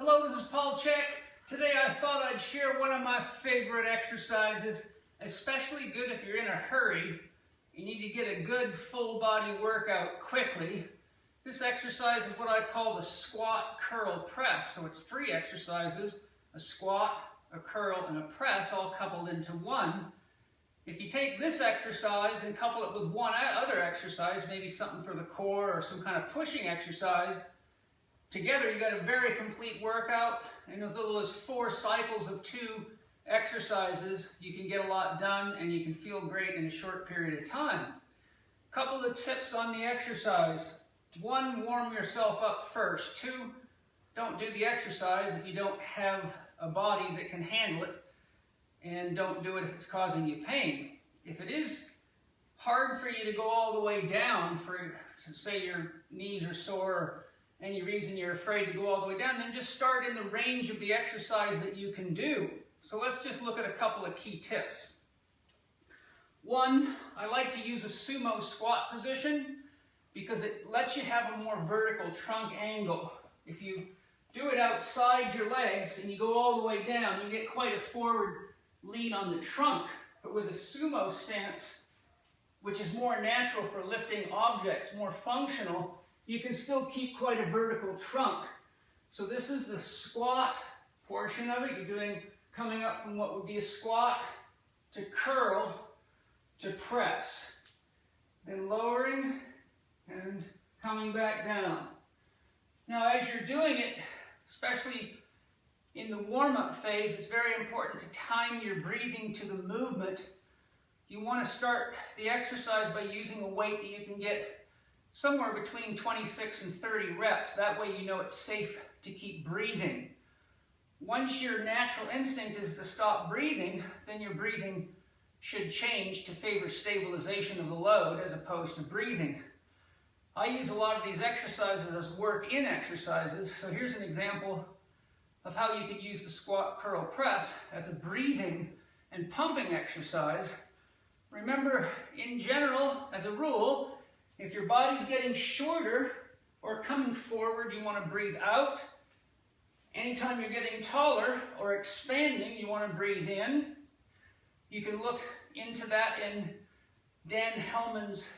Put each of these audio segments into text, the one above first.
Hello, this is Paul Chek. Today I thought I'd share one of my favorite exercises, especially good if you're in a hurry. You need to get a good full body workout quickly. This exercise is what I call the squat, curl, press. So it's 3 exercises, a squat, a curl, and a press all coupled into one. If you take this exercise and couple it with one other exercise, maybe something for the core or some kind of pushing exercise, together you got a very complete workout, and with those 4 cycles of 2 exercises, you can get a lot done and you can feel great in a short period of time. Couple of tips on the exercise. 1, warm yourself up first. 2, don't do the exercise if you don't have a body that can handle it, and don't do it if it's causing you pain. If it is hard for you to go all the way down, for say your knees are sore, or any reason you're afraid to go all the way down, then just start in the range of the exercise that you can do. So let's just look at a couple of key tips. 1, I like to use a sumo squat position because it lets you have a more vertical trunk angle. If you do it outside your legs and you go all the way down, you get quite a forward lean on the trunk. But with a sumo stance, which is more natural for lifting objects, more functional, you can still keep quite a vertical trunk. So this is the squat portion of it. You're coming up from what would be a squat to curl to press. Then lowering and coming back down. Now as you're doing it, especially in the warm-up phase, it's very important to time your breathing to the movement. You want to start the exercise by using a weight that you can get somewhere between 26 and 30 reps. That way you know it's safe to keep breathing. Once your natural instinct is to stop breathing, then your breathing should change to favor stabilization of the load as opposed to breathing. I use a lot of these exercises as work-in exercises. So here's an example of how you could use the squat, curl, press as a breathing and pumping exercise. Remember, in general, as a rule, if your body's getting shorter or coming forward, you want to breathe out. Anytime you're getting taller or expanding, you want to breathe in. You can look into that in Dan Hellman's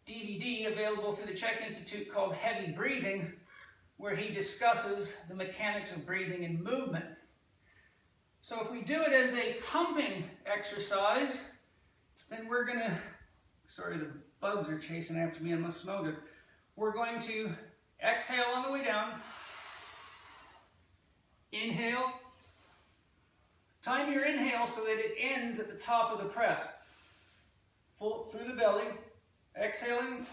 DVD available through the Chek Institute called Heavy Breathing, where he discusses the mechanics of breathing and movement. So if we do it as a pumping exercise, then we're going to, sorry, the bugs are chasing after me, I must smoke it. We're going to exhale on the way down. Inhale. Time your inhale so that it ends at the top of the press. Full through the belly. Exhaling.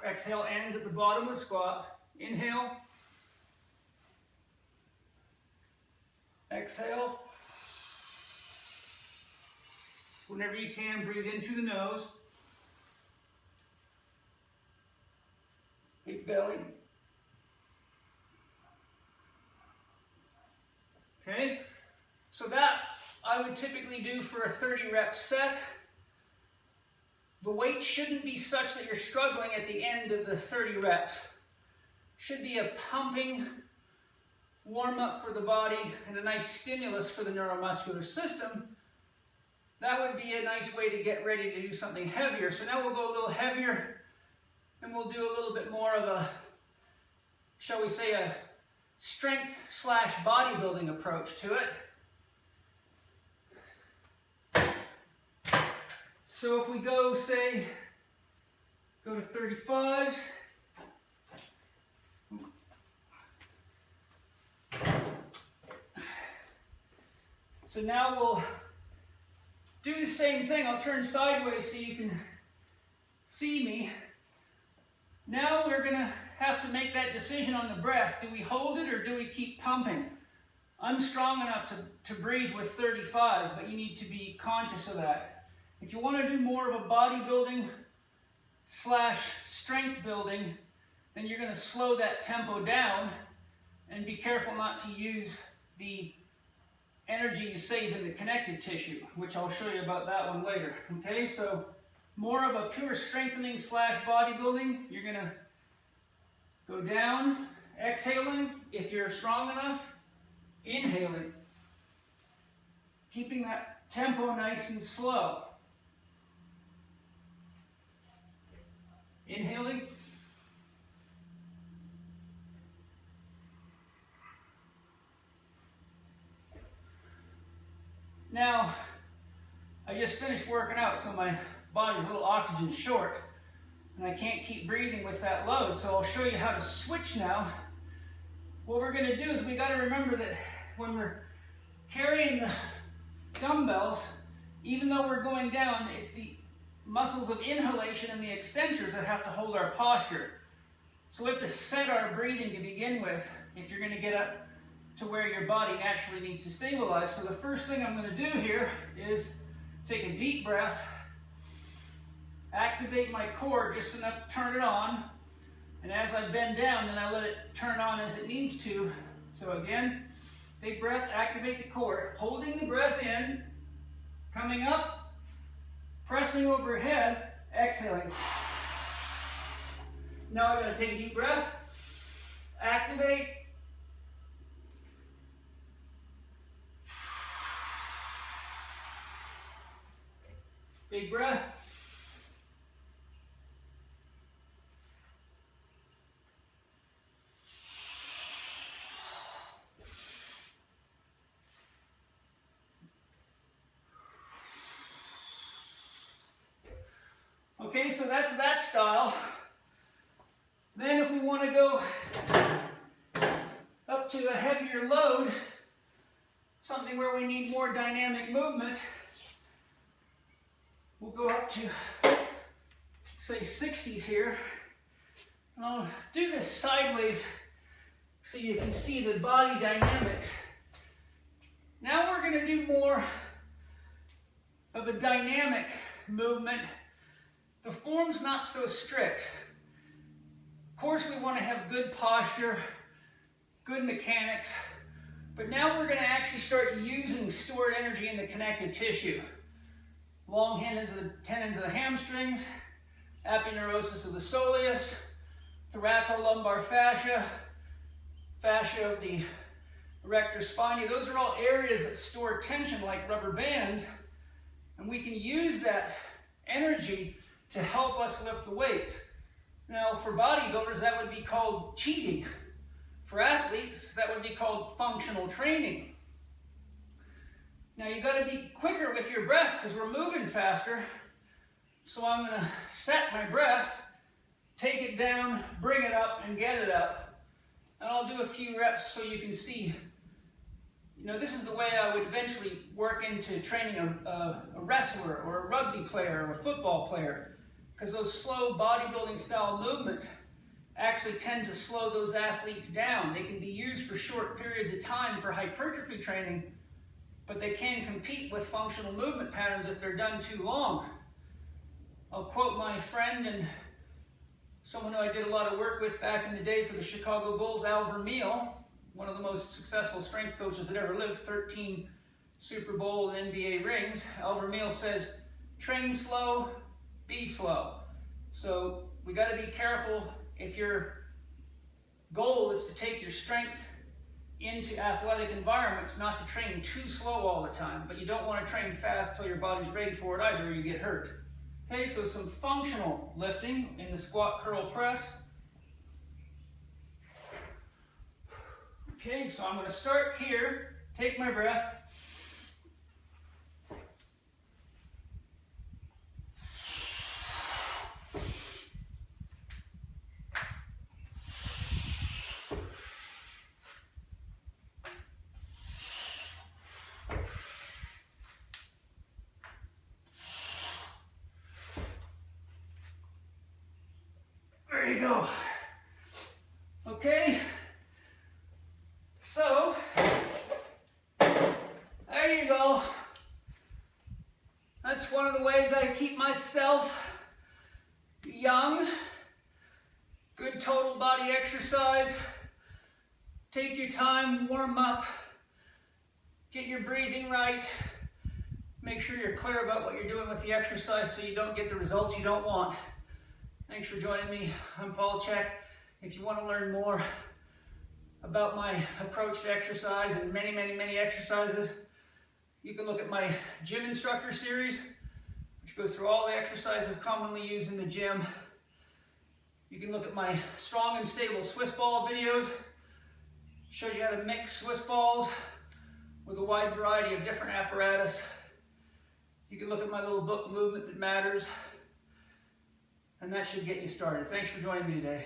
Exhale ends at the bottom of the squat. Inhale. Exhale. Whenever you can, breathe in through the nose. Big belly. Okay, so that I would typically do for a 30 rep set. The weight shouldn't be such that you're struggling at the end of the 30 reps. Should be a pumping warm up for the body and a nice stimulus for the neuromuscular system. That would be a nice way to get ready to do something heavier. So now we'll go a little heavier and we'll do a little bit more of a, shall we say, a strength / bodybuilding approach to it. So if we go, say, go to 35s. So now we'll do the same thing. I'll turn sideways so you can see me. Now we're going to have to make that decision on the breath. Do we hold it or do we keep pumping? I'm strong enough to breathe with 35, but you need to be conscious of that. If you want to do more of a bodybuilding / strength building, then you're going to slow that tempo down and be careful not to use the energy you save in the connective tissue, which I'll show you about that one later. Okay, so more of a pure strengthening / bodybuilding, you're going to go down, Exhaling, if you're strong enough. Inhaling. Keeping that tempo nice and slow. Inhaling. Now, I just finished working out, so my body's a little oxygen short, and I can't keep breathing with that load, so I'll show you how to switch now. What we're going to do is we got to remember that when we're carrying the dumbbells, even though we're going down, it's the muscles of inhalation and the extensors that have to hold our posture. So we have to set our breathing to begin with if you're going to get up to where your body naturally needs to stabilize. So the first thing I'm going to do here is take a deep breath, activate my core just enough to turn it on, and as I bend down, then I let it turn on as it needs to. So again, big breath, activate the core, holding the breath in, coming up, pressing overhead, exhaling. Now I'm going to take a deep breath, activate, big breath. Okay, so that's that style. Then if we want to go up to a heavier load, something where we need more dynamic movement, we'll go up to, say, 60s here. And I'll do this sideways so you can see the body dynamics. Now we're going to do more of a dynamic movement. The form's not so strict. Of course, we want to have good posture, good mechanics, but now we're going to actually start using stored energy in the connective tissue. Long tendons of the hamstrings, aponeurosis of the soleus, thoracolumbar fascia, fascia of the erector spinae. Those are all areas that store tension like rubber bands, and we can use that energy to help us lift the weights. Now, for bodybuilders, that would be called cheating. For athletes, that would be called functional training. Now, you got to be quicker with your breath because we're moving faster. So I'm going to set my breath, take it down, bring it up, and get it up. And I'll do a few reps so you can see. You know, this is the way I would eventually work into training a wrestler or a rugby player or a football player, because those slow bodybuilding style movements actually tend to slow those athletes down. They can be used for short periods of time for hypertrophy training, but they can compete with functional movement patterns if they're done too long. I'll quote my friend and someone who I did a lot of work with back in the day for the Chicago Bulls, Al Vermeil, one of the most successful strength coaches that ever lived, 13 Super Bowl and NBA rings. Al Vermeil says, train slow, be slow. So we got to be careful if your goal is to take your strength into athletic environments, not to train too slow all the time, but you don't want to train fast till your body's ready for it either, or you get hurt. Okay, so some functional lifting in the squat, curl, press. Okay, so I'm going to start here, take my breath. There you go. Okay. So, there you go. That's one of the ways I keep myself young. Good total body exercise. Take your time, warm up, get your breathing right. Make sure you're clear about what you're doing with the exercise so you don't get the results you don't want. Thanks for joining me. I'm Paul Chek. If you want to learn more, about my approach to exercise and many, many, many exercises, you can look at my gym instructor series, which goes through all the exercises commonly used in the gym. You can look at my strong and stable Swiss ball videos. Shows you how to mix Swiss balls with a wide variety of different apparatus. You can look at my little book, Movement That Matters, and that should get you started. Thanks for joining me today.